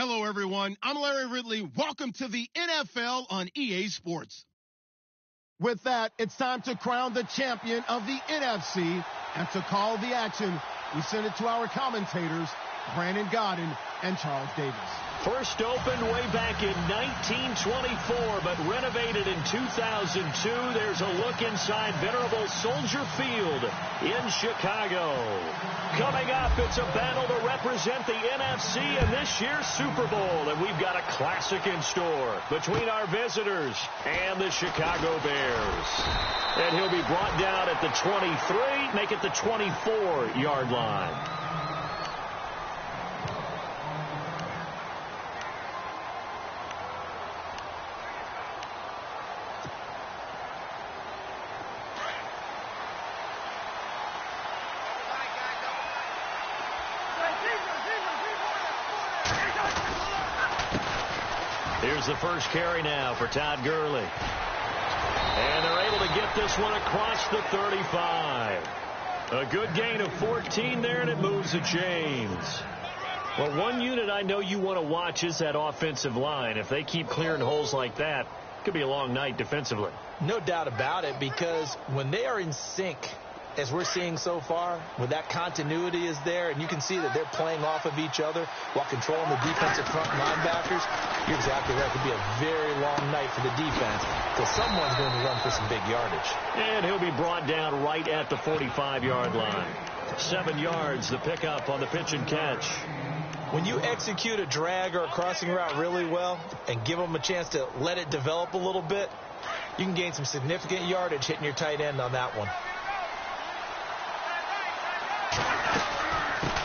Hello, everyone. I'm Larry Ridley. Welcome to the NFL on EA Sports. With that, it's time to crown the champion of the NFC. And to call the action, we send it to our commentators, Brandon Godden and Charles Davis. First opened way back in 1924, but renovated in 2002. There's a look inside venerable Soldier Field in Chicago. Coming up, it's a battle to represent the NFC in this year's Super Bowl. And we've got a classic in store between our visitors and the Chicago Bears. And he'll be brought down at the 23, make it the 24-yard line. Here's the first carry now for Todd Gurley. And they're able to get this one across the 35. A good gain of 14 there, and it moves the chains. Well, one unit I know you want to watch is that offensive line. If they keep clearing holes like that, it could be a long night defensively. No doubt about it, because when they are in sync, as we're seeing so far, when that continuity is there, and you can see that they're playing off of each other while controlling the defensive front linebackers, you're exactly right. It could be a very long night for the defense, because someone's going to run for some big yardage. And he'll be brought down right at the 45-yard line. 7 yards, the pickup on the pitch and catch. When you execute a drag or a crossing route really well and give them a chance to let it develop a little bit, you can gain some significant yardage hitting your tight end on that one.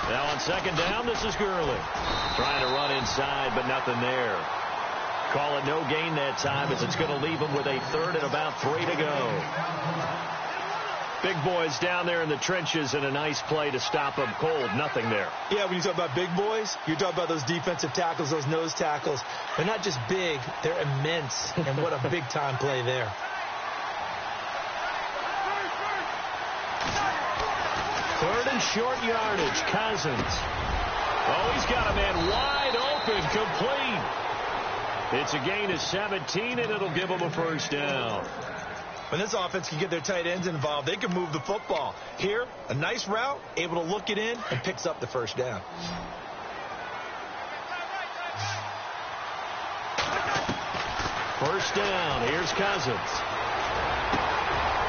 Now on second down, this is Gurley. Trying to run inside, but nothing there. Call it no gain that time, as it's going to leave him with a third and about 3 to go. Big boys down there in the trenches, and a nice play to stop them cold. Nothing there. Yeah, when you talk about big boys, you're talking about those defensive tackles, those nose tackles. They're not just big, they're immense, and what a big-time play there. Third and short yardage, Cousins. Oh, he's got a man wide open, complete. It's a gain of 17, and it'll give him a first down. When this offense can get their tight ends involved, they can move the football. Here, a nice route, able to look it in, and picks up the first down. First down, here's Cousins.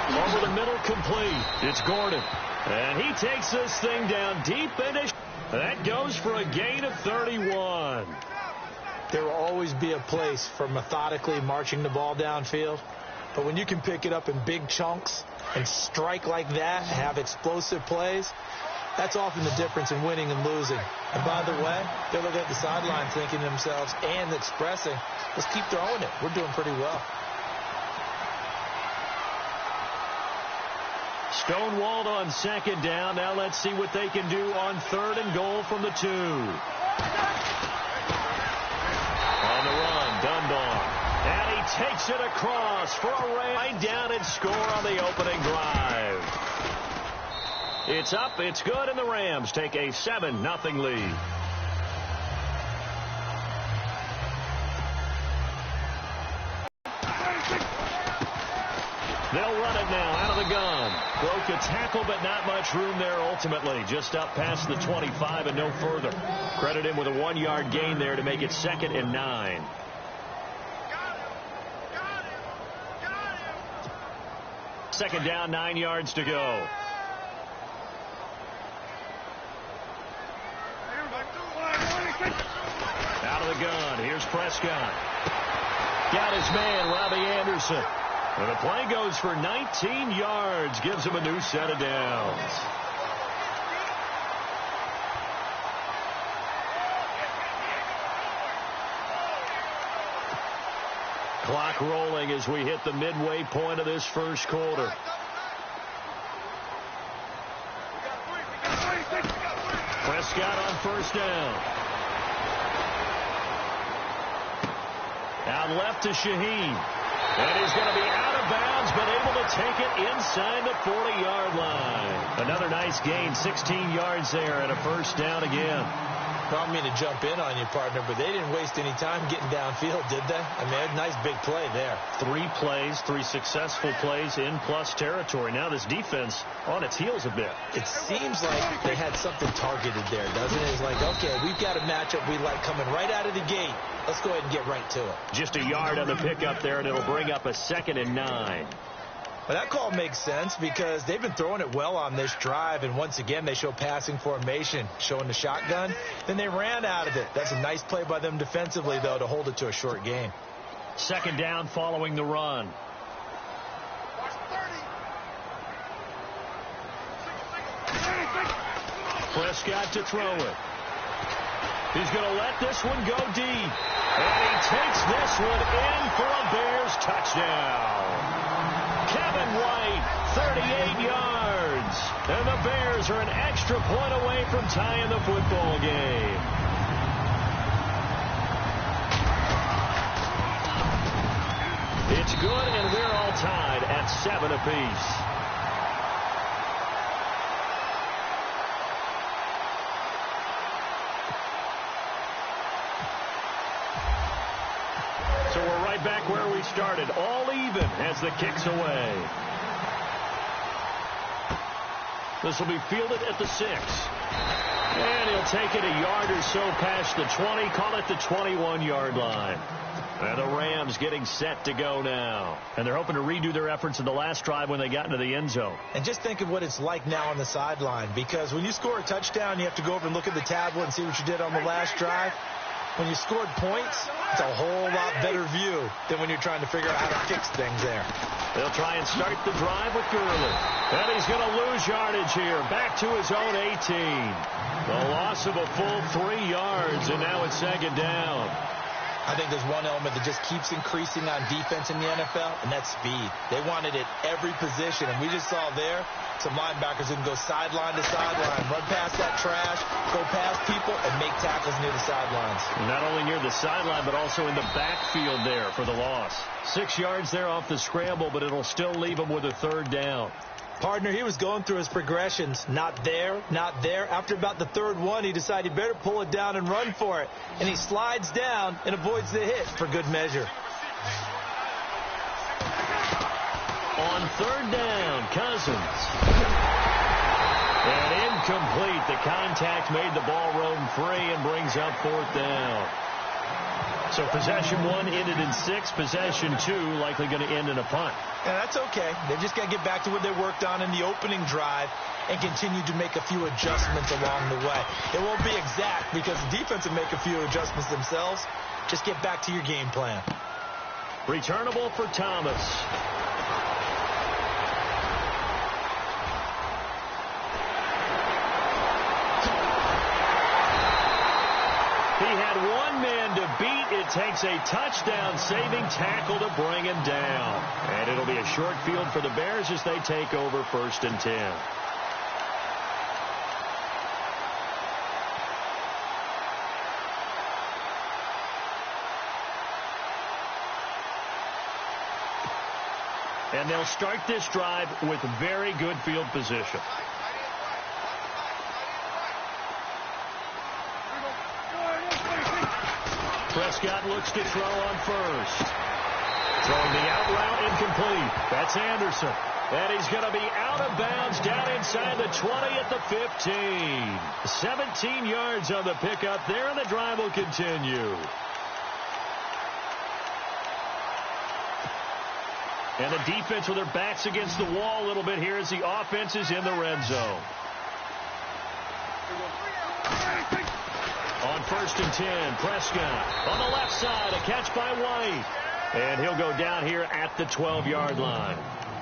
Over the middle, complete. It's Gordon. And he takes this thing down deep into... That goes for a gain of 31. There will always be a place for methodically marching the ball downfield. But when you can pick it up in big chunks and strike like that, have explosive plays, that's often the difference in winning and losing. And by the way, they're looking at the sideline thinking to themselves and expressing, let's keep throwing it. We're doing pretty well. Stonewalled on second down. Now let's see what they can do on third and goal from the 2. On the run, Dunbar. And he takes it across for a right down and score on the opening drive. It's up, it's good, and the Rams take a 7-0 lead. They'll run it now out of the gun. Broke a tackle, but not much room there ultimately. Just up past the 25 and no further. Credit him with a 1-yard gain there to make it 2nd and 9. Second down, 9 yards to go. Out of the gun. Here's Prescott. Got his man, Robbie Anderson. And the play goes for 19 yards. Gives him a new set of downs. Clock rolling as we hit the midway point of this first quarter. Prescott on first down. Out left to Shaheen. And he's going to be out of bounds, but able to take it inside the 40-yard line. Another nice gain, 16 yards there, and a first down again. I don't mean to jump in on you, partner, but they didn't waste any time getting downfield, did they? I mean, a nice big play there. 3 plays, 3 successful plays in plus territory. Now this defense on its heels a bit. It seems like they had something targeted there, doesn't it? It's like, okay, we've got a matchup we like coming right out of the gate. Let's go ahead and get right to it. Just a yard on the pickup there, and it'll bring up a 2nd and 9. Well, that call makes sense because they've been throwing it well on this drive, and once again, they show passing formation, showing the shotgun. Then they ran out of it. That's a nice play by them defensively, though, to hold it to a short gain. 2nd down following the run. Prescott to throw it. He's going to let this one go deep. And he takes this one in for a Bears touchdown. Kevin White, 38 yards. And the Bears are an extra point away from tying the football game. It's good, and we're all tied at 7 apiece. So we're right back where we started, all even as the kick's away. This will be fielded at the 6. And he'll take it a yard or so past the 20, call it the 21-yard line. And the Rams getting set to go now. And they're hoping to redo their efforts in the last drive when they got into the end zone. And just think of what it's like now on the sideline, because when you score a touchdown, you have to go over and look at the tablet and see what you did on the last drive. When you scored points, it's a whole lot better view than when you're trying to figure out how to fix things there. They'll try and start the drive with Gurley. And he's going to lose yardage here. Back to his own 18. The loss of a full 3 yards, and now it's 2nd down. I think there's one element that just keeps increasing on defense in the NFL, and that's speed. They want it at every position, and we just saw there some linebackers who can go sideline to sideline, run past that trash, go past people, and make tackles near the sidelines. Not only near the sideline, but also in the backfield there for the loss. 6 yards there off the scramble, but it'll still leave him with a 3rd down. Partner, he was going through his progressions. Not there, not there. After about the 3rd one, he decided he better pull it down and run for it. And he slides down and avoids the hit for good measure. On 3rd down, Cousins. And incomplete. The contact made the ball roam free and brings up 4th down. So possession 1 ended in 6. Possession 2 likely going to end in a punt. Yeah, that's okay. They've just got to get back to what they worked on in the opening drive and continue to make a few adjustments along the way. It won't be exact because the defense will make a few adjustments themselves. Just get back to your game plan. Returnable for Thomas. He had one man to beat. It takes a touchdown-saving tackle to bring him down. And it'll be a short field for the Bears as they take over 1st and 10. And they'll start this drive with very good field position. Prescott looks to throw on 1st. Throwing the out route incomplete. That's Anderson. And he's going to be out of bounds down inside the 20 at the 15. 17 yards on the pickup there, and the drive will continue. And the defense with their backs against the wall a little bit here as the offense is in the red zone. On 1st and 10, Prescott on the left side, a catch by White. And he'll go down here at the 12-yard line.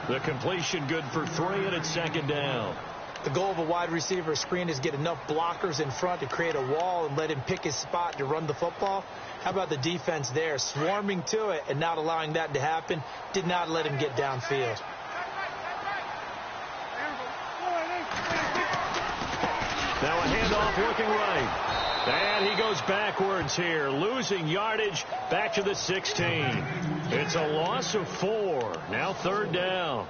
The completion good for 3, and it's 2nd down. The goal of a wide receiver screen is get enough blockers in front to create a wall and let him pick his spot to run the football. How about the defense there, swarming to it and not allowing that to happen? Did not let him get downfield. Now a handoff looking right. And he goes backwards here, losing yardage back to the 16. It's a loss of 4. Now 3rd down.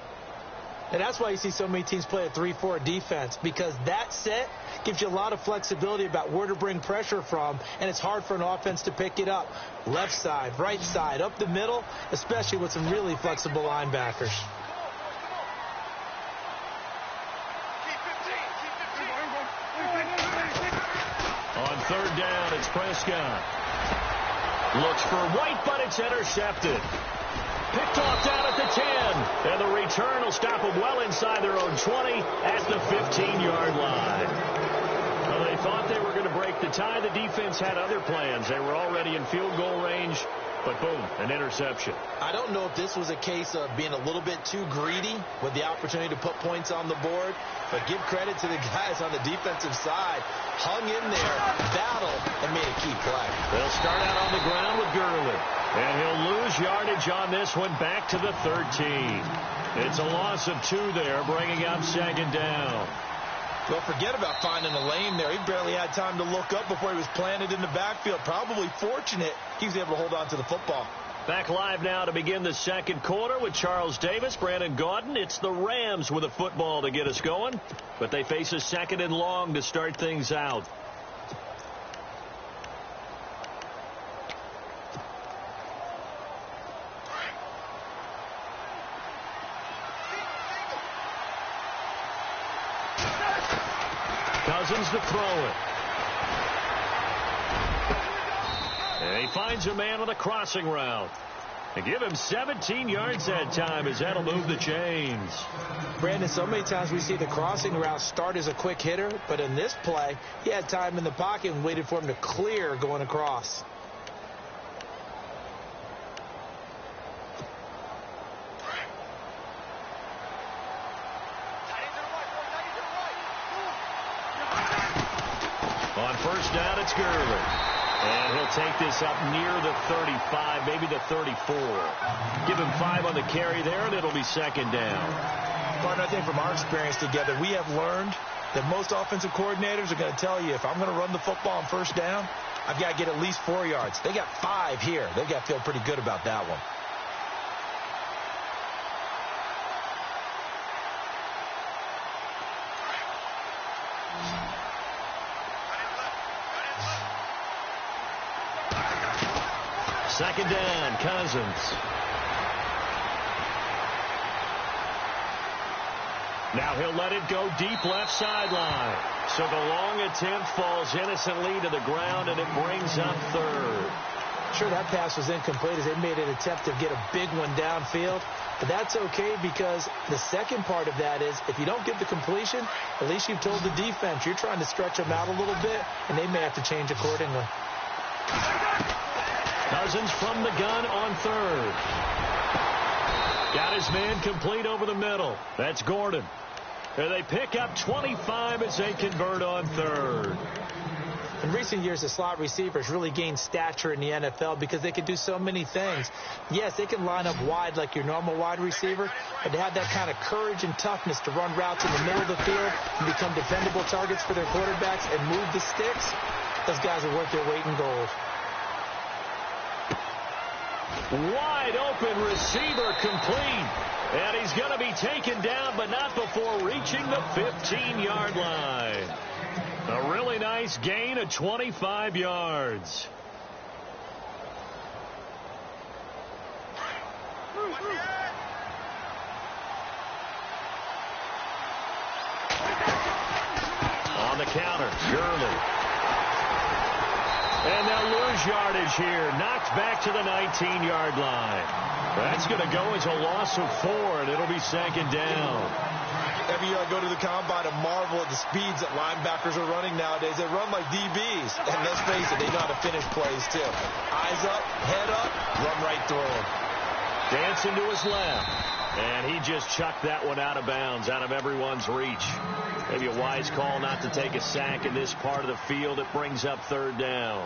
And that's why you see so many teams play a 3-4 defense, because that set gives you a lot of flexibility about where to bring pressure from, and it's hard for an offense to pick it up. Left side, right side, up the middle, especially with some really flexible linebackers. On third down, it's Prescott. Looks for White, but it's intercepted. Picked off down at the 10. And the return will stop them well inside their own 20 at the 15-yard line. Well, they thought they were going to break the tie. The defense had other plans. They were already in field goal range, but boom, an interception. I don't know if this was a case of being a little bit too greedy with the opportunity to put points on the board, but give credit to the guys on the defensive side. Hung in there, battled, and made a key play. They'll start out on the ground with Gurley. And he'll lose yardage on this one back to the 13. It's a loss of 2 there, bringing up second down. Well, forget about finding a lane there. He barely had time to look up before he was planted in the backfield. Probably fortunate he was able to hold on to the football. Back live now to begin the second quarter with Charles Davis, Brandon Gaudin. It's the Rams with a football to get us going, but they face a second and long to start things out. Cousins to throw it. And he finds a man on a crossing route. And give him 17 yards that time, as that'll move the chains. Brandon, so many times we see the crossing route start as a quick hitter, but in this play, he had time in the pocket and waited for him to clear going across. On first down, it's Gurley. And he'll take this up near the 35, maybe the 34. Give him 5 on the carry there, and it'll be second down. Partner, I think from our experience together, we have learned that most offensive coordinators are going to tell you, if I'm going to run the football on first down, I've got to get at least 4 yards. They got 5 here. They've got to feel pretty good about that one. Second down, Cousins. Now he'll let it go deep left sideline. So the long attempt falls innocently to the ground, and it brings up third. Sure, that pass was incomplete as they made an attempt to get a big one downfield. But that's okay, because the second part of that is, if you don't get the completion, at least you've told the defense you're trying to stretch them out a little bit, and they may have to change accordingly. Cousins from the gun on third. Got his man complete over the middle. That's Gordon. And they pick up 25 as they convert on third. In recent years, the slot receivers really gained stature in the NFL because they can do so many things. Yes, they can line up wide like your normal wide receiver, but to have that kind of courage and toughness to run routes in the middle of the field and become dependable targets for their quarterbacks and move the sticks, those guys are worth their weight in gold. Wide open receiver complete. And he's going to be taken down, but not before reaching the 15-yard line. A really nice gain of 25 yards. On the counter, Gurley. And they'll lose yardage here. Knocked back to the 19-yard line. That's going to go as a loss of 4, and it'll be second down. Every year I go to the combine and marvel at the speeds that linebackers are running nowadays. They run like DBs. And let's face it, they know how to finish plays, too. Eyes up, head up, run right through them. Dancing to his left. And he just chucked that one out of bounds, out of everyone's reach. Maybe a wise call not to take a sack in this part of the field. It brings up third down.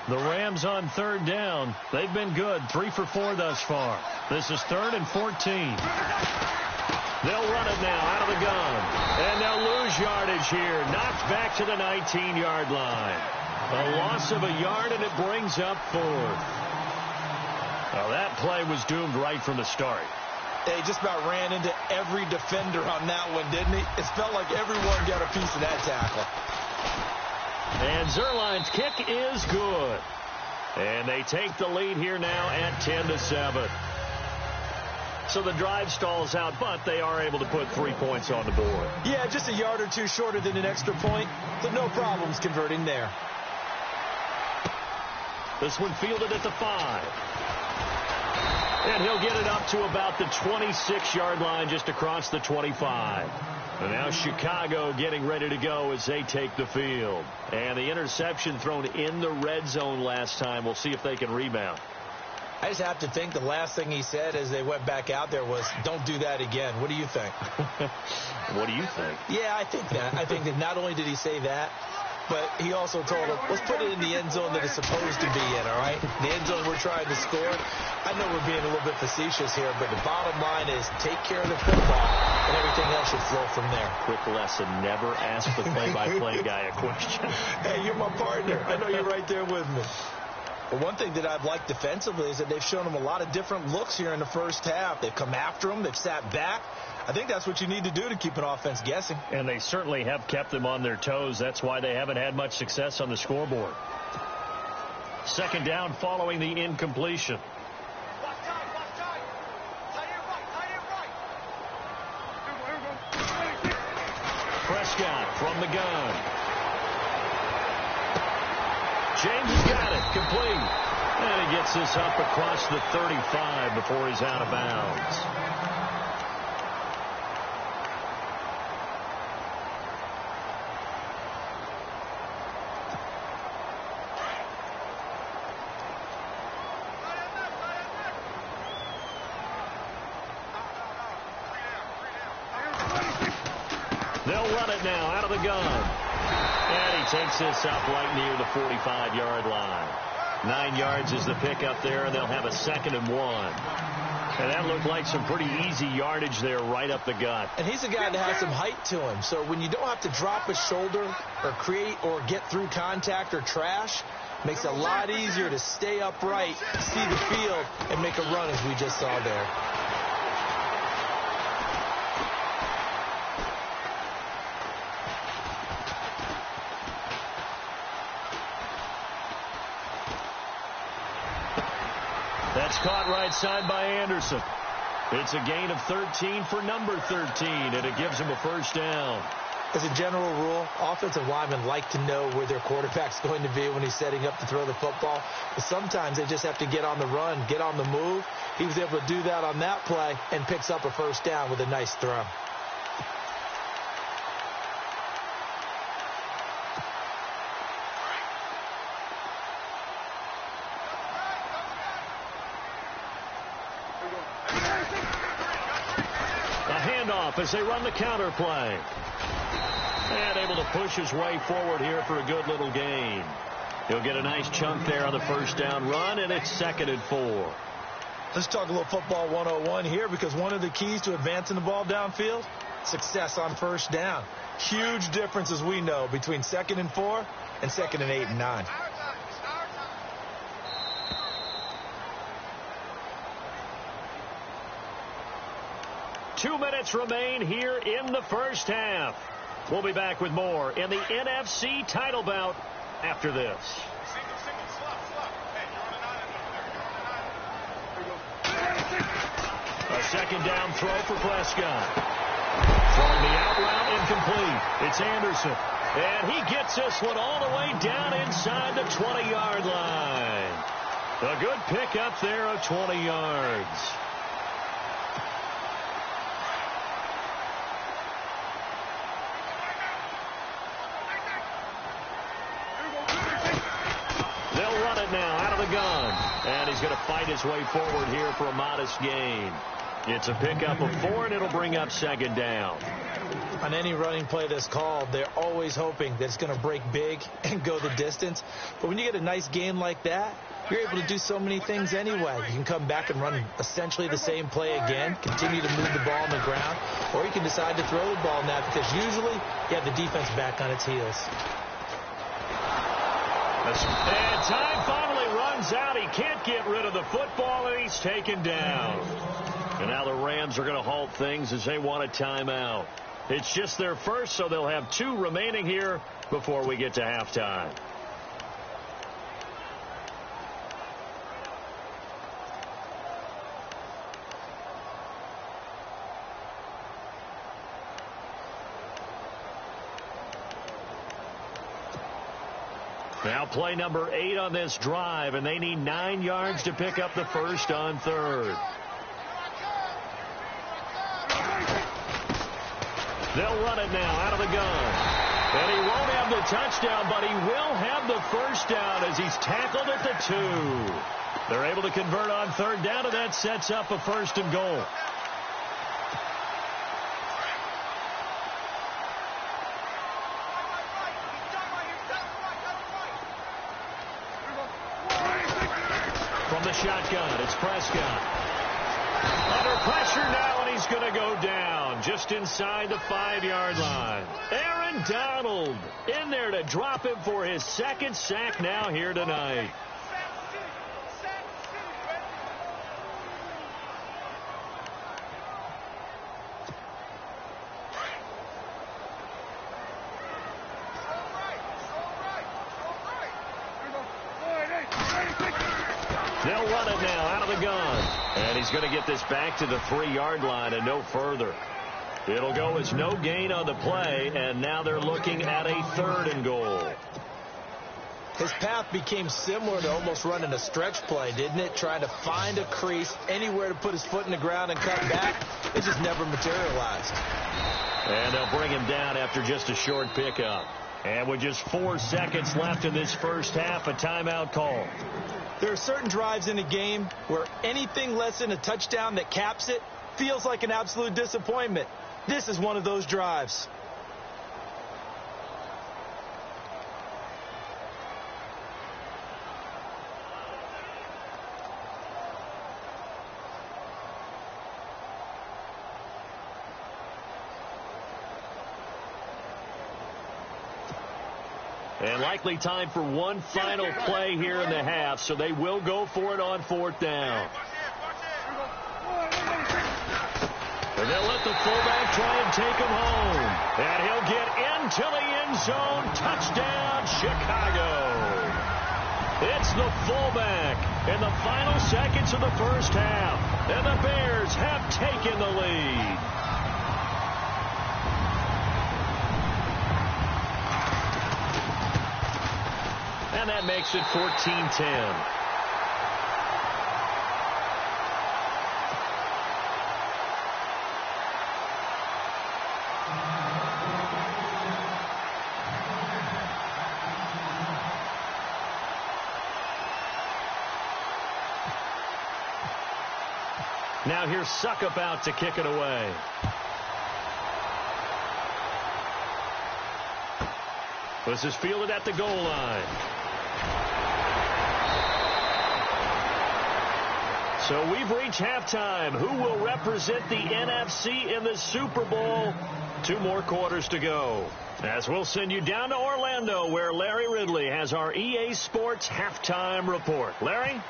The Rams on third down. They've been good. 3 for 4 thus far. This is 3rd and 14. They'll run it now out of the gun. And they'll lose yardage here. Knocked back to the 19-yard line. A loss of a yard, and it brings up 4th. Well, that play was doomed right from the start. He just about ran into every defender on that one, didn't he? It felt like everyone got a piece of that tackle. And Zerline's kick is good. And they take the lead here now at 10-7. So the drive stalls out, but they are able to put 3 points on the board. Yeah, just a yard or two shorter than an extra point, so no problems converting there. This one fielded at the 5. And he'll get it up to about the 26-yard line, just across the 25. And now Chicago getting ready to go as they take the field. And the interception thrown in the red zone last time. We'll see if they can rebound. I just have to think the last thing he said as they went back out there was, don't do that again. What do you think? What do you think? Yeah, I think that. I think that not only did he say that, but he also told him, let's put it in the end zone that it's supposed to be in, all right? The end zone we're trying to score. I know we're being a little bit facetious here, but the bottom line is take care of the football, and everything else should flow from there. Quick lesson, never ask the play-by-play guy a question. Hey, you're my partner. I know you're right there with me. But one thing that I've liked defensively is that they've shown them a lot of different looks here in the first half. They've come after them. They've sat back. I think that's what you need to do to keep an offense guessing. And they certainly have kept them on their toes. That's why they haven't had much success on the scoreboard. Second down following the incompletion. Prescott from the gun. James has got it. Complete. And he gets this up across the 35 before he's out of bounds. They'll run it now out of the gun. And he takes this up right near the 45-yard line. 9 yards is the pickup there, and they'll have a 2nd and 1. And that looked like some pretty easy yardage there right up the gut. And he's a guy that has some height to him. So when you don't have to drop a shoulder or create or get through contact or trash, makes it a lot easier to stay upright, see the field, and make a run as we just saw there. That's caught right side by Anderson. It's a gain of 13 for number 13, and it gives him a first down. As a general rule, offensive linemen like to know where their quarterback's going to be when he's setting up to throw the football. But sometimes they just have to get on the run, get on the move. He was able to do that on that play and picks up a first down with a nice throw. As they run the counter play. And able to push his way forward here for a good little gain. He'll get a nice chunk there on the first down run, and it's 2nd and 4. Let's talk a little football 101 here, because one of the keys to advancing the ball downfield, success on first down. Huge difference, as we know, between 2nd and 4 and 2nd and 8 and 9. Two minutes remain here in the first half. We'll be back with more in the NFC title bout after this. A second down throw for Prescott. Throwing the out route incomplete. It's Anderson. And he gets this one all the way down inside the 20-yard line. A good pickup there of 20 yards. Now out of the gun, and he's going to fight his way forward here for a modest gain. It's a pickup of 4, and it'll bring up second down. On any running play that's called, they're always hoping that it's going to break big and go the distance. But when you get a nice gain like that, you're able to do so many things anyway. You can come back and run essentially the same play again, continue to move the ball on the ground, or you can decide to throw the ball now because usually you have the defense back on its heels. And time finally runs out. He can't get rid of the football, and he's taken down. And now the Rams are going to halt things as they want a timeout. It's just their first, so they'll have 2 remaining here before we get to halftime. Now play number 8 on this drive, and they need 9 yards to pick up the first on 3rd. They'll run it now out of the gun. And he won't have the touchdown, but he will have the first down as he's tackled at the 2. They're able to convert on 3rd down, and that sets up a 1st and goal. From the shotgun, it's Prescott. Under pressure now, and he's going to go down just inside the 5-yard line. Aaron Donald in there to drop him for his 2nd sack now here tonight. They'll run it now out of the gun. And he's going to get this back to the 3-yard line and no further. It'll go as no gain on the play, and now they're looking at a 3rd and goal. His path became similar to almost running a stretch play, didn't it? Trying to find a crease, anywhere to put his foot in the ground and cut back. It just never materialized. And they'll bring him down after just a short pickup. And with just 4 seconds left in this first half, a timeout call. There are certain drives in a game where anything less than a touchdown that caps it feels like an absolute disappointment. This is one of those drives. And likely time for one final play here in the half, so they will go for it on 4th down. And they'll let the fullback try and take him home. And he'll get into the end zone. Touchdown, Chicago. It's the fullback in the final seconds of the first half. And the Bears have taken the lead. And that makes it 14-10. Now here's Suckup out to kick it away. This is fielded at the goal line. So we've reached halftime. Who will represent the NFC in the Super Bowl? 2 more quarters to go. As we'll send you down to Orlando, where Larry Ridley has our EA Sports halftime report. Larry?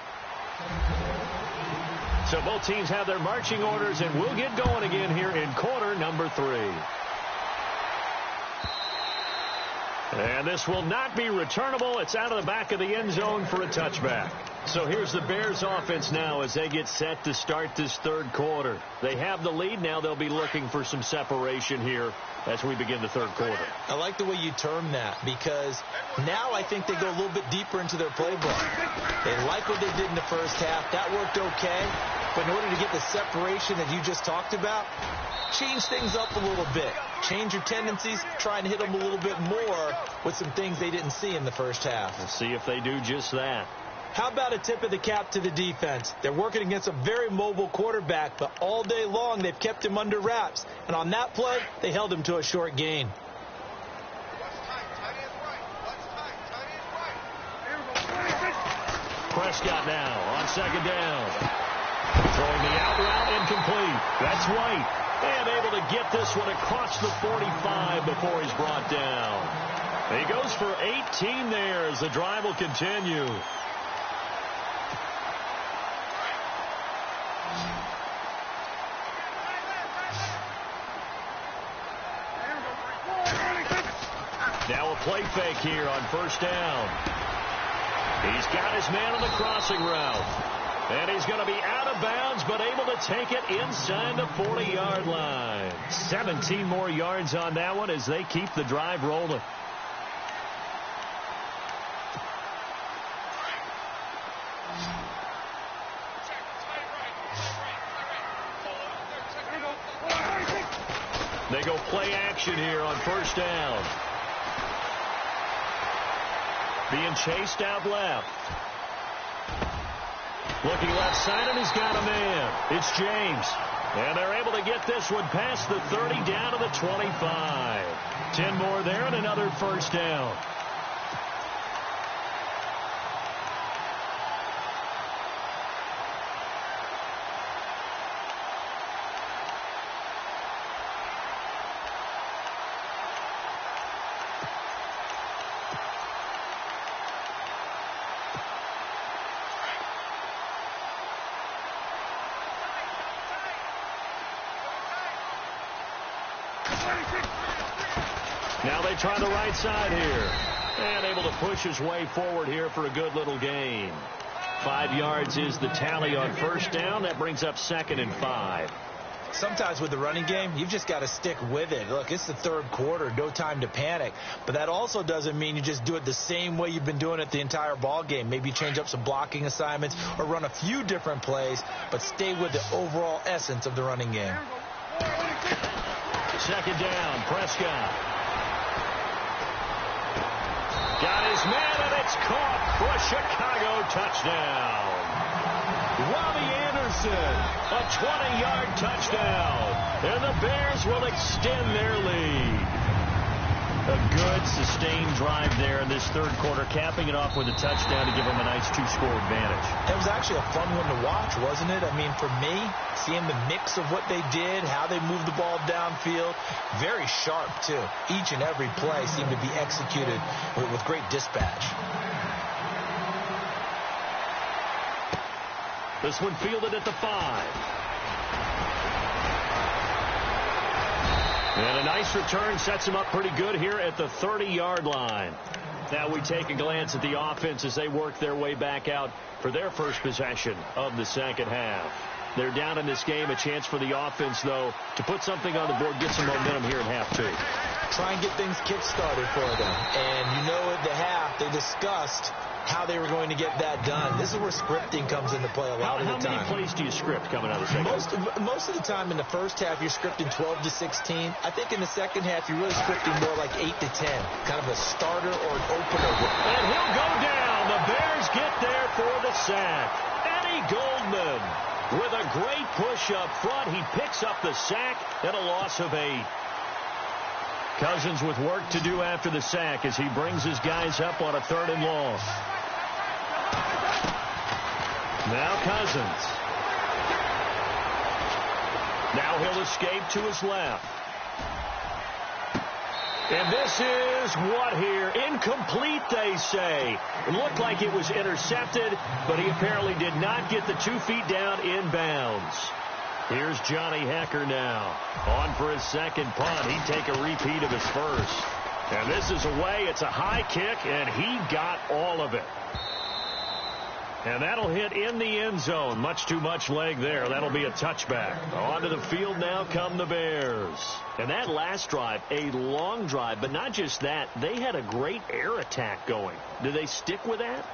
So both teams have their marching orders, and we'll get going again here in quarter number 3. And this will not be returnable. It's out of the back of the end zone for a touchback. So here's the Bears offense now as they get set to start this 3rd quarter. They have the lead. Now they'll be looking for some separation here as we begin the 3rd quarter. I like the way you term that, because now I think they go a little bit deeper into their playbook. They like what they did in the first half. That worked okay. But in order to get the separation that you just talked about, change things up a little bit. Change your tendencies. Try and hit them a little bit more with some things they didn't see in the first half. We'll see if they do just that. How about a tip of the cap to the defense? They're working against a very mobile quarterback, but all day long they've kept him under wraps. And on that play, they held him to a short gain. Prescott now on second down. Throwing the out route incomplete. That's White. And able to get this one across the 45 before he's brought down. He goes for 18 there as the drive will continue. Now a play fake here on first down. He's got his man on the crossing route. And he's going to be out of bounds, but able to take it inside the 40-yard line. 17 more yards on that one as they keep the drive rolling. They go play action here on first down. Being chased out left. Looking left side, and he's got a man. It's James. And they're able to get this one past the 30 down to the 25. 10 more there and another first down. Now they try the right side here. And able to push his way forward here for a good little gain. 5 yards is the tally on first down. That brings up 2nd and 5. Sometimes with the running game, you've just got to stick with it. Look, it's the third quarter, no time to panic. But that also doesn't mean you just do it the same way you've been doing it the entire ball game. Maybe change up some blocking assignments or run a few different plays, but stay with the overall essence of the running game. Second down, Prescott. Got his man, and it's caught for a Chicago touchdown. Robbie Anderson, a 20-yard touchdown. And the Bears will extend their lead. A good, sustained drive there in this third quarter, capping it off with a touchdown to give them a nice 2-score advantage. It was actually a fun one to watch, wasn't it? I mean, for me, seeing the mix of what they did, how they moved the ball downfield, very sharp, too. Each and every play seemed to be executed with great dispatch. This one fielded at the 5. And a nice return sets him up pretty good here at the 30-yard line. Now we take a glance at the offense as they work their way back out for their first possession of the second half. They're down in this game. A chance for the offense, though, to put something on the board, get some momentum here in half 2. Try and get things kick-started for them. And you know at the half they discussed how they were going to get that done. This is where scripting comes into play a lot of the time. How many plays do you script coming out of the second half? Most of the time in the first half, you're scripting 12 to 16. I think in the second half, you're really scripting more like 8 to 10. Kind of a starter or an opener. And he'll go down. The Bears get there for the sack. Eddie Goldman with a great push up front. He picks up the sack and a loss of 8. Cousins with work to do after the sack as he brings his guys up on a 3rd and long. Now Cousins. Now he'll escape to his left. And this is what here? Incomplete, they say. It looked like it was intercepted, but he apparently did not get the 2 feet down in bounds. Here's Johnny Hecker now. On for his second punt. He'd take a repeat of his first. And this is away. It's a high kick, and he got all of it. And that'll hit in the end zone. Much too much leg there. That'll be a touchback. Onto the field now come the Bears. And that last drive, a long drive, but not just that. They had a great air attack going. Do they stick with that?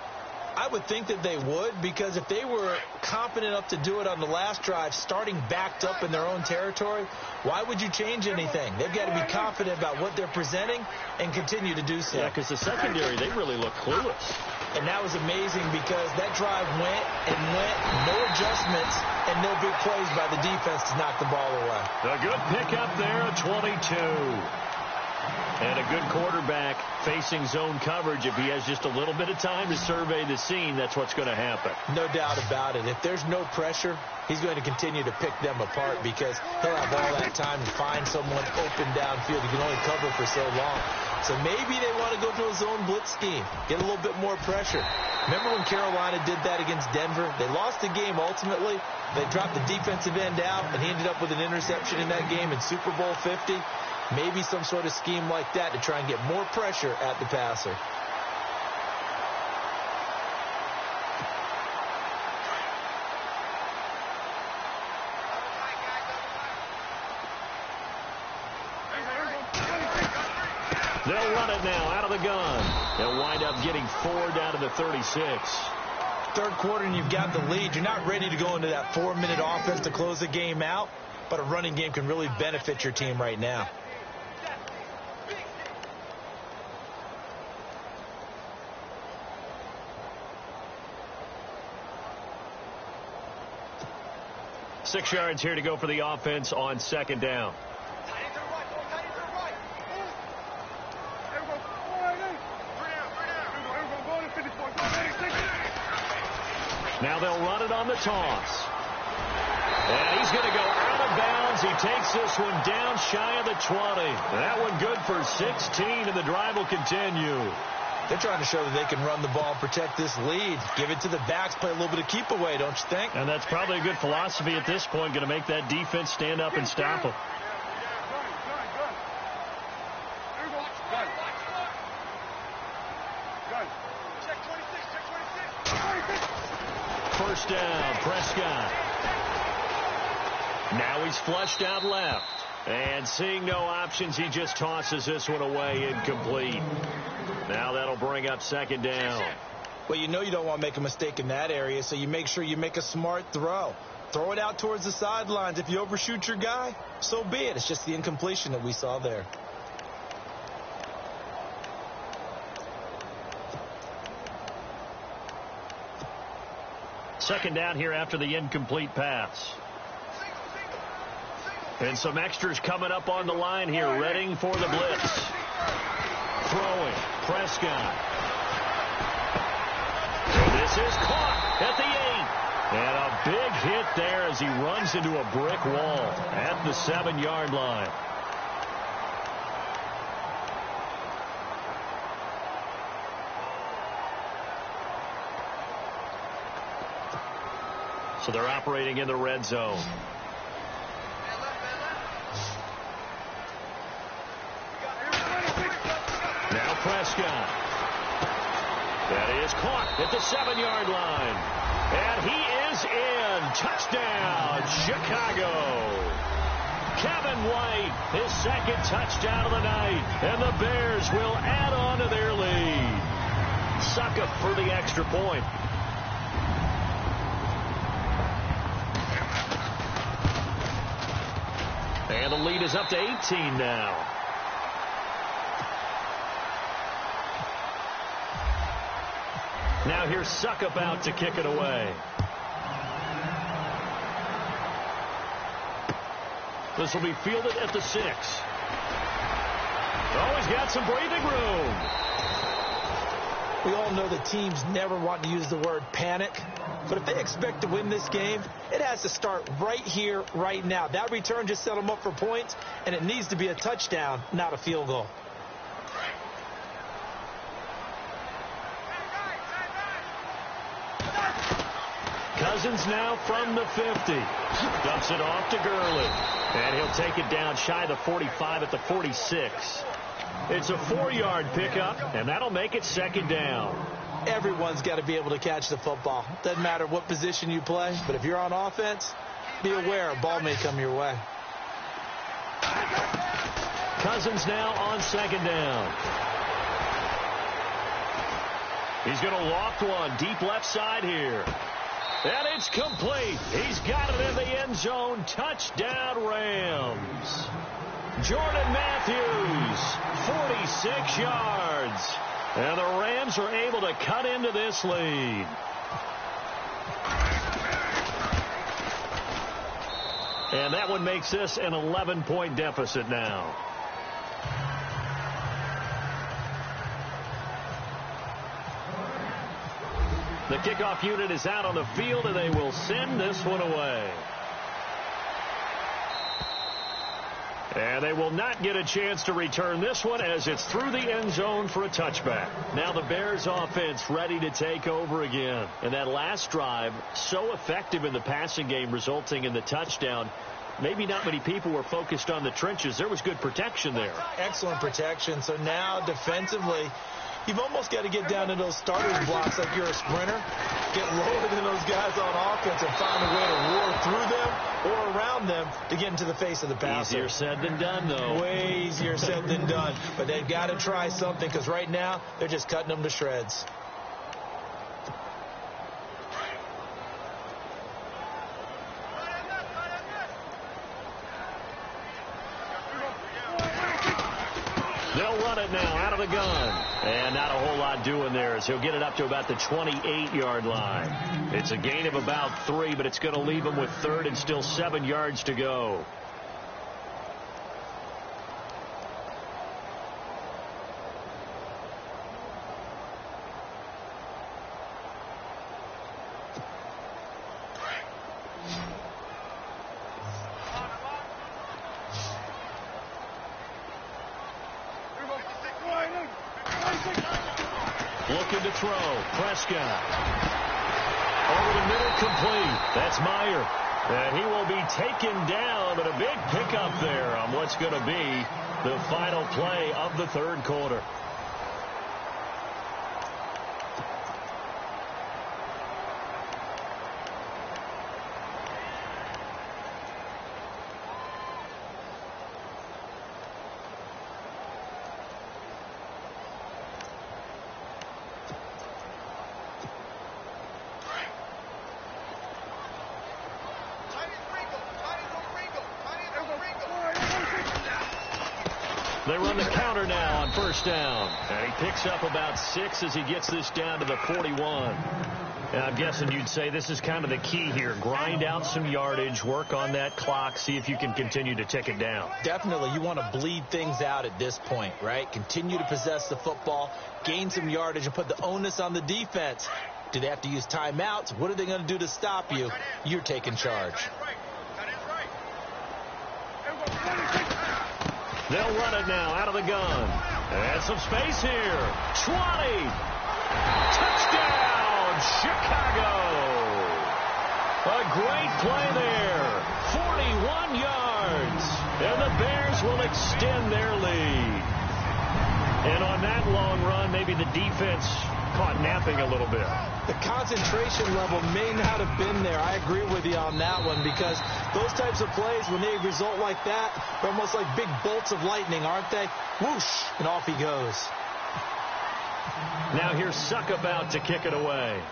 I would think that they would, because if they were confident enough to do it on the last drive, starting backed up in their own territory, why would you change anything? They've got to be confident about what they're presenting and continue to do so. Yeah, because the secondary, they really look clueless. And that was amazing because that drive went and went, no adjustments, and no big plays by the defense to knock the ball away. A good pickup there, a 22. And a good quarterback facing zone coverage. If he has just a little bit of time to survey the scene, that's what's going to happen. No doubt about it. If there's no pressure, he's going to continue to pick them apart because he'll have all that time to find someone open downfield. He can only cover for so long. So maybe they want to go to a zone blitz scheme, get a little bit more pressure. Remember when Carolina did that against Denver? They lost the game ultimately. They dropped the defensive end out, and he ended up with an interception in that game in Super Bowl 50. Maybe some sort of scheme like that to try and get more pressure at the passer. They'll run it now out of the gun. They'll wind up getting 4 down to the 36. Third quarter and you've got the lead. You're not ready to go into that 4-minute offense to close the game out, but a running game can really benefit your team right now. Six yards here to go for the offense on second down. Now they'll run it on the toss. And he's going to go out of bounds. He takes this one down shy of the 20. That one good for 16, and the drive will continue. They're trying to show that they can run the ball and protect this lead. Give it to the backs, play a little bit of keep away, don't you think? And that's probably a good philosophy at this point, going to make that defense stand up and stop them. First down, Prescott. Now he's flushed out left. And seeing no options, he just tosses this one away, incomplete. Now that'll bring up second down. Well, you know you don't want to make a mistake in that area, so you make sure you make a smart throw. Throw it out towards the sidelines. If you overshoot your guy, so be it. It's just the incompletion that we saw there. Second down here after the incomplete pass. And some extras coming up on the line here, readying for the blitz. Throwing, Prescott. And this is caught at the 8. And a big hit there as he runs into a brick wall at the 7-yard line. So they're operating in the red zone. Now Prescott. That is caught at the 7-yard line. And he is in. Touchdown, Chicago. Kevin White, his second touchdown of the night. And the Bears will add on to their lead. Suckup for the extra point. And the lead is up to 18 now. Now here's Suckup out to kick it away. This will be fielded at the 6. Oh, he's got some breathing room. We all know the teams never want to use the word panic. But if they expect to win this game, it has to start right here, right now. That return just set them up for points, and it needs to be a touchdown, not a field goal. Cousins now from the 50. Dumps it off to Gurley. And he'll take it down shy of the 45 at the 46. It's a 4-yard pickup, and that'll make it second down. Everyone's got to be able to catch the football. Doesn't matter what position you play, but if you're on offense, be aware a ball may come your way. Cousins now on second down. He's going to loft one deep left side here. And it's complete. He's got it in the end zone. Touchdown, Rams. Jordan Matthews, 46 yards. And the Rams are able to cut into this lead. And that one makes this an 11-point deficit now. The kickoff unit is out on the field, and they will send this one away. And they will not get a chance to return this one as it's through the end zone for a touchback. Now the Bears offense ready to take over again. And that last drive, so effective in the passing game, resulting in the touchdown. Maybe not many people were focused on the trenches. There was good protection there. Excellent protection. So now defensively, you've almost got to get down to those starters blocks like you're a sprinter. Get lower than those guys on offense and find a way to roar through them or around them to get into the face of the passer. Easier said than done, though. Way easier said than done. But they've got to try something because right now they're just cutting them to shreds. They'll run it now out of the gun. And not a whole lot doing there as he'll get it up to about the 28-yard line. It's a gain of about 3, but it's going to leave him with third and still 7 yards to go. Looking to throw. Prescott. Over the middle, complete. That's Meyer. And he will be taken down, but a big pickup there on what's going to be the final play of the third quarter. They run the counter now on first down. And he picks up about 6 as he gets this down to the 41. And I'm guessing you'd say this is kind of the key here. Grind out some yardage, work on that clock, see if you can continue to tick it down. Definitely. You want to bleed things out at this point, right? Continue to possess the football, gain some yardage, and put the onus on the defense. Do they have to use timeouts? What are they going to do to stop you? You're taking charge. They'll run it now out of the gun. And some space here. 20. Touchdown, Chicago. A great play there. 41 yards. And the Bears will extend their lead. And on that long run, maybe the defense caught napping a little bit. The concentration level may not have been there. I agree with you on that one because those types of plays, when they result like that, they're almost like big bolts of lightning, aren't they? Whoosh, and off he goes. Now here's Suck about to kick it away.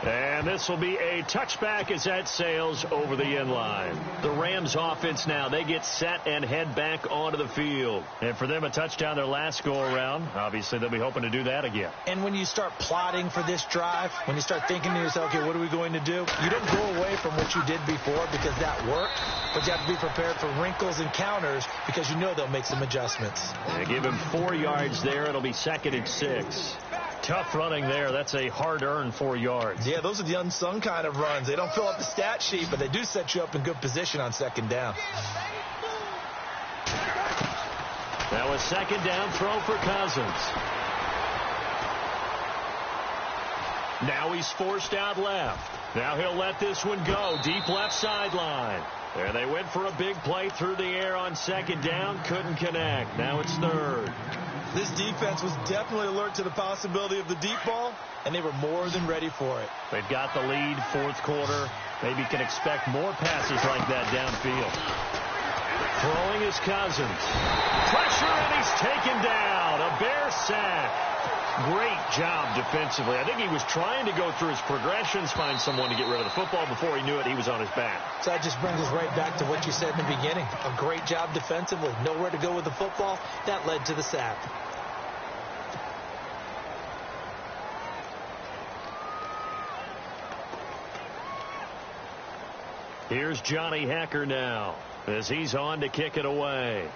And this will be a touchback as that sails over the end line. The Rams offense now, they get set and head back onto the field. And for them, a touchdown their last go-around. Obviously, they'll be hoping to do that again. And when you start plotting for this drive, when you start thinking to yourself, okay, what are we going to do? You don't go away from what you did before because that worked, but you have to be prepared for wrinkles and counters because you know they'll make some adjustments. They give him 4 yards there. It'll be 2nd and 6. Tough running there. That's a hard-earned 4 yards. Yeah, those are the unsung kind of runs. They don't fill up the stat sheet, but they do set you up in good position on second down. Now a second down throw for Cousins. Now he's forced out left. Now he'll let this one go. Deep left sideline. There they went for a big play through the air on second down. Couldn't connect. Now it's third. This defense was definitely alert to the possibility of the deep ball, and they were more than ready for it. They've got the lead, fourth quarter. Maybe can expect more passes like that downfield. Throwing is Cousins. Pressure, and he's taken down. A Bear sack. Great job defensively. I think he was trying to go through his progressions, find someone to get rid of the football. Before he knew it, he was on his back. So that just brings us right back to what you said in the beginning. A great job defensively. Nowhere to go with the football. That led to the sack. Here's Johnny Hacker now as he's on to kick it away.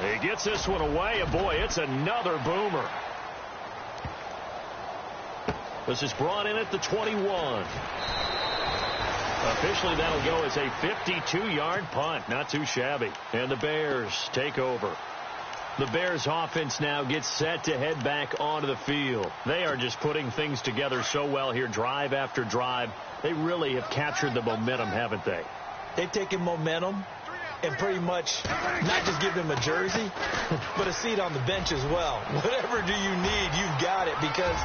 He gets this one away, and boy, it's another boomer. This is brought in at the 21. Officially, that'll go as a 52-yard punt. Not too shabby. And the Bears take over. The Bears offense now gets set to head back onto the field. They are just putting things together so well here, drive after drive. They really have captured the momentum, haven't they? They've taken momentum and pretty much not just give him a jersey, but a seat on the bench as well. Whatever do you need, you've got it, because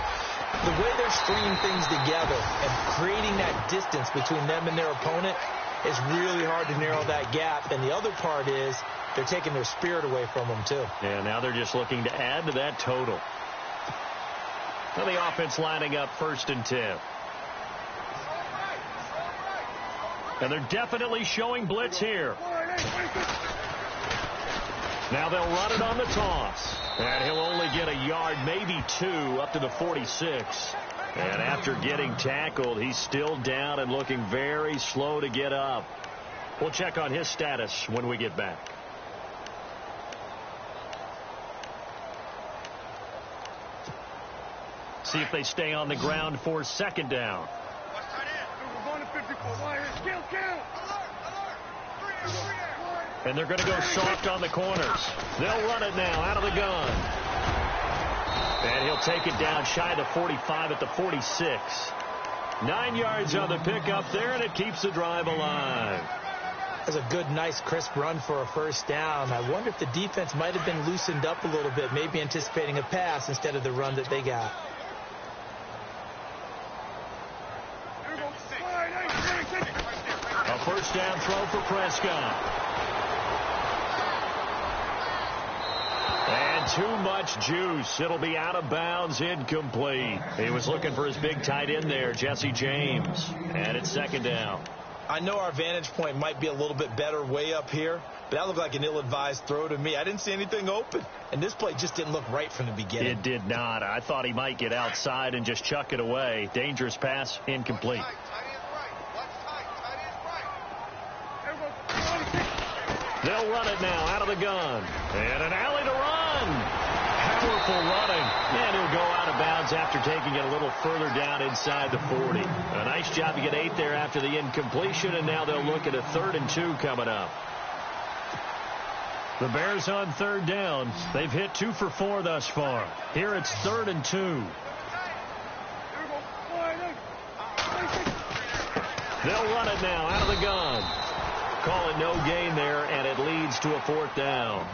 the way they're stringing things together and creating that distance between them and their opponent is really hard to narrow that gap. And the other part is they're taking their spirit away from them, too. And now they're just looking to add to that total. Well, the offense lining up 1st and 10. And they're definitely showing blitz here. Now they'll run it on the toss. And he'll only get a yard, maybe 2, up to the 46. And after getting tackled, he's still down and looking very slow to get up. We'll check on his status when we get back. See if they stay on the ground for 2nd down. And they're going to go soft on the corners. They'll run it now out of the gun. And he'll take it down shy of the 45 at the 46. 9 yards on the pickup there, and it keeps the drive alive. That's a good, nice, crisp run for a 1st down. I wonder if the defense might have been loosened up a little bit, maybe anticipating a pass instead of the run that they got. A 1st down throw for Prescott. And too much juice. It'll be out of bounds, incomplete. He was looking for his big tight end there, Jesse James. And it's 2nd down. I know our vantage point might be a little bit better way up here, but that looked like an ill-advised throw to me. I didn't see anything open, and this play just didn't look right from the beginning. It did not. I thought he might get outside and just chuck it away. Dangerous pass, incomplete. They'll run it now out of the gun. And an alley to run. Powerful running. And he'll go out of bounds after taking it a little further down inside the 40. A nice job to get 8 there after the incompletion, and now they'll look at a 3rd and 2 coming up. The Bears on 3rd down. They've hit 2 for 4 thus far. Here it's 3rd and 2. They'll run it now out of the gun. Call it no gain there, and it leads to a 4th down.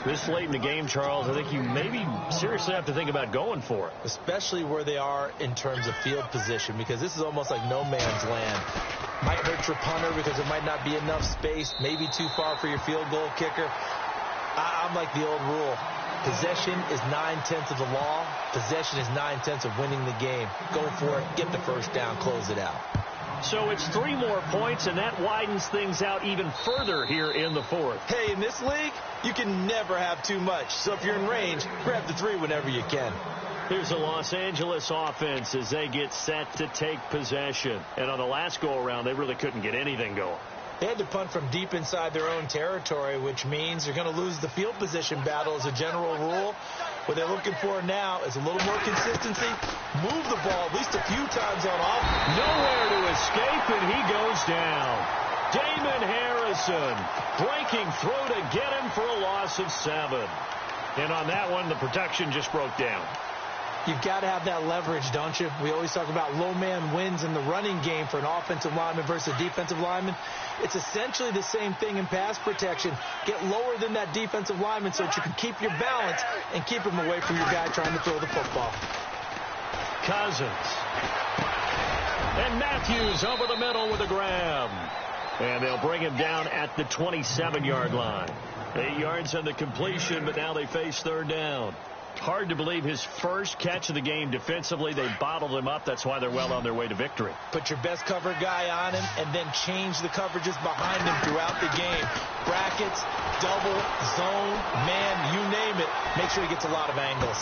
This late in the game, Charles, I think you maybe seriously have to think about going for it. Especially where they are in terms of field position, because this is almost like no man's land. Might hurt your punter because there might not be enough space, maybe too far for your field goal kicker. I'm like the old rule. Possession is 9/10 of the law. Possession is 9/10 of winning the game. Go for it. Get the 1st down. Close it out. So it's 3 more points, and that widens things out even further here in the 4th. Hey, in this league, you can never have too much. So if you're in range, grab the 3 whenever you can. Here's the Los Angeles offense as they get set to take possession. And on the last go-around, they really couldn't get anything going. They had to punt from deep inside their own territory, which means they're going to lose the field position battle as a general rule. What they're looking for now is a little more consistency. Move the ball at least a few times on offense. Nowhere to escape, and he goes down. Damon Harrison breaking through to get him for a loss of 7. And on that one, the protection just broke down. You've got to have that leverage, don't you? We always talk about low man wins in the running game for an offensive lineman versus a defensive lineman. It's essentially the same thing in pass protection. Get lower than that defensive lineman so that you can keep your balance and keep him away from your guy trying to throw the football. Cousins. And Matthews over the middle with a grab. And they'll bring him down at the 27-yard line. 8 yards on the completion, but now they face third down. Hard to believe his first catch of the game defensively. They bottled him up. That's why they're well on their way to victory. Put your best cover guy on him and then change the coverages behind him throughout the game. Brackets, double, zone, man, you name it. Make sure he gets a lot of angles.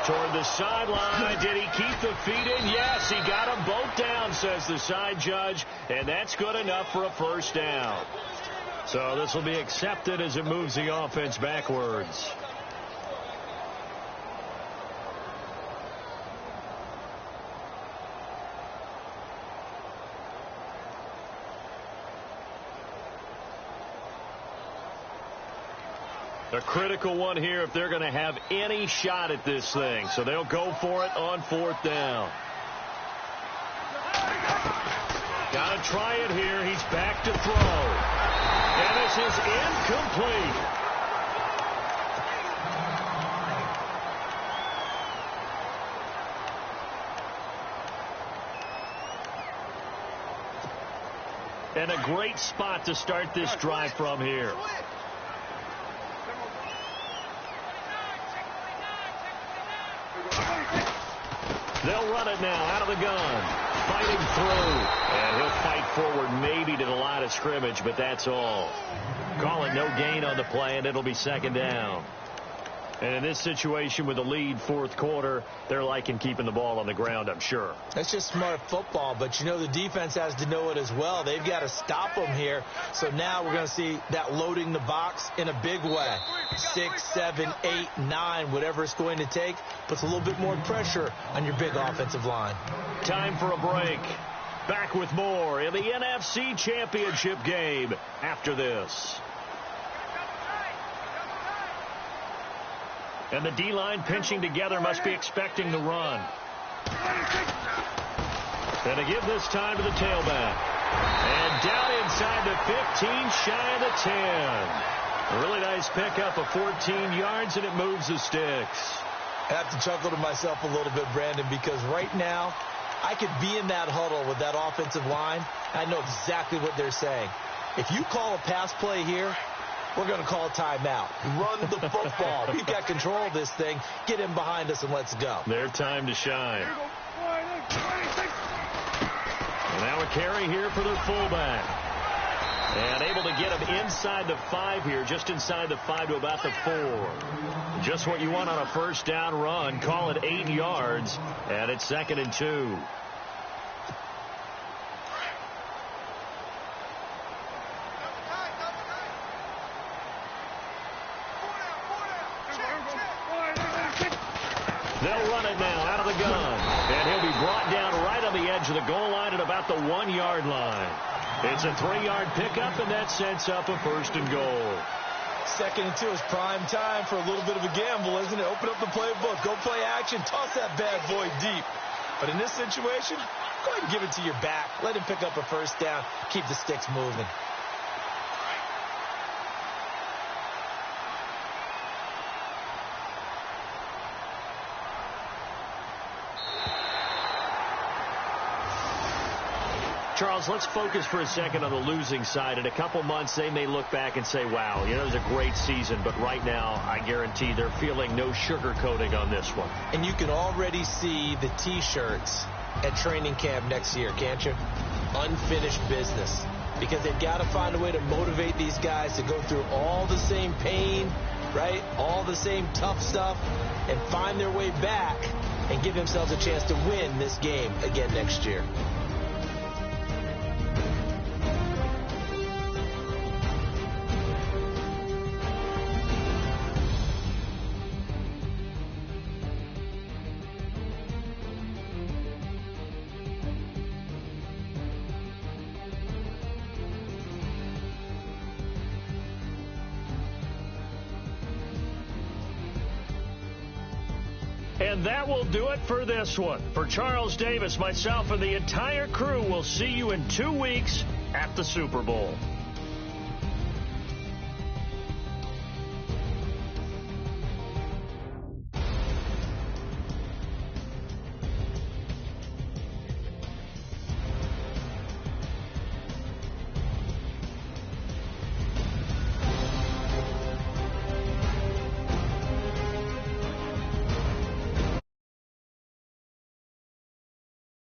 Toward the sideline. Did he keep the feet in? Yes, he got them both down, says the side judge. And that's good enough for a first down. So this will be accepted as it moves the offense backwards. A critical one here if they're going to have any shot at this thing. So they'll go for it on fourth down. Got to try it here. He's back to throw. And this is incomplete. And a great spot to start this drive from here. They'll run it now out of the gun. Fighting through. And he'll fight forward maybe to the line of scrimmage, but that's all. Call it no gain on the play, and it'll be second down. And in this situation with the lead fourth quarter, they're liking keeping the ball on the ground, I'm sure. That's just smart football, but you know the defense has to know it as well. They've got to stop them here. So now we're going to see that loading the box in a big way. 6, 7, 8, 9, whatever it's going to take, puts a little bit more pressure on your big offensive line. Time for a break. Back with more in the NFC Championship game after this. And the D-line pinching together must be expecting the run. And to give this time to the tailback. And down inside the 15, shy of the 10. A really nice pickup of 14 yards, and it moves the sticks. I have to chuckle to myself a little bit, Brandon, because right now I could be in that huddle with that offensive line. I know exactly what they're saying. If you call a pass play here, we're going to call a timeout. Run the football. We've got control of this thing. Get him behind us and let's go. Their time to shine. And now a carry here for the fullback. And able to get him inside the 5 here, just inside the 5 to about the 4. Just what you want on a first down run. Call it 8 yards, and it's 2nd and 2. They'll run it now out of the gun. And he'll be brought down right on the edge of the goal line at about the 1-yard line. It's a 3-yard pickup, and that sets up a 1st and goal. 2nd and 2 is prime time for a little bit of a gamble, isn't it? Open up the playbook. Go play action. Toss that bad boy deep. But in this situation, go ahead and give it to your back. Let him pick up a first down. Keep the sticks moving. Charles, let's focus for a second on the losing side. In a couple months, they may look back and say, wow, you know, it was a great season. But right now, I guarantee they're feeling no sugarcoating on this one. And you can already see the T-shirts at training camp next year, can't you? Unfinished business. Because they've got to find a way to motivate these guys to go through all the same pain, right? All the same tough stuff, and find their way back and give themselves a chance to win this game again next year. And that will do it for this one. For Charles Davis, myself, and the entire crew, we'll see you in 2 weeks at the Super Bowl.